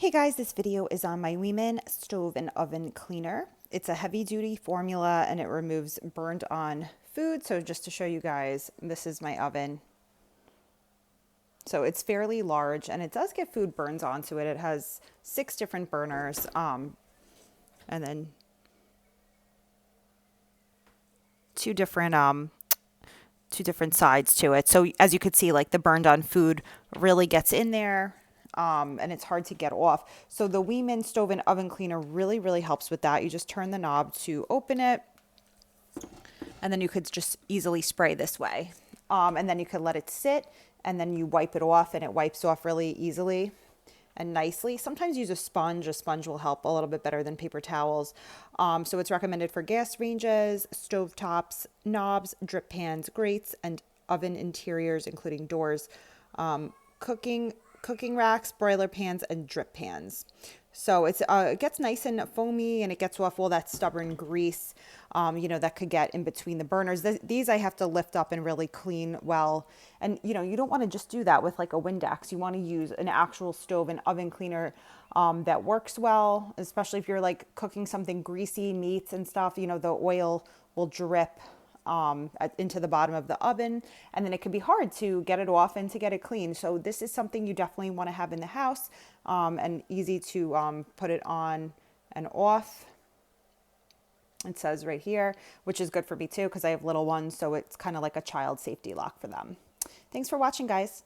Hey guys, this video is on my Weiman stove and oven cleaner. It's a heavy duty formula and it removes burned on food. So just to show you guys, this is my oven. So it's fairly large and it does get food burns onto it. It has 6 different burners and then two different sides to it. So as you could see, like the burned on food really gets in there. And it's hard to get off. So the Weiman stove and oven cleaner really helps with that. You just turn the knob to open it, and then you could just easily spray this way. And then you could let it sit, and then you wipe it off, and it wipes off really easily and nicely. Sometimes use a sponge. A sponge will help a little bit better than paper towels. So it's recommended for gas ranges, stove tops, knobs, drip pans, grates, and oven interiors, including doors, cooking racks, broiler pans, and drip pans. So it gets nice and foamy and it gets off all that stubborn grease, that could get in between the burners. These I have to lift up and really clean well. And, you don't want to just do that with like a Windex. You want to use an actual stove and oven cleaner that works well, especially if you're like cooking something greasy, meats and stuff, the oil will drip into the bottom of the oven, and then it can be hard to get it off and to get it clean. So this is something you definitely want to have in the house, and easy to put it on and off. It says right here, which is good for me too because I have little ones, so it's kind of like a child safety lock for them. Thanks for watching, guys.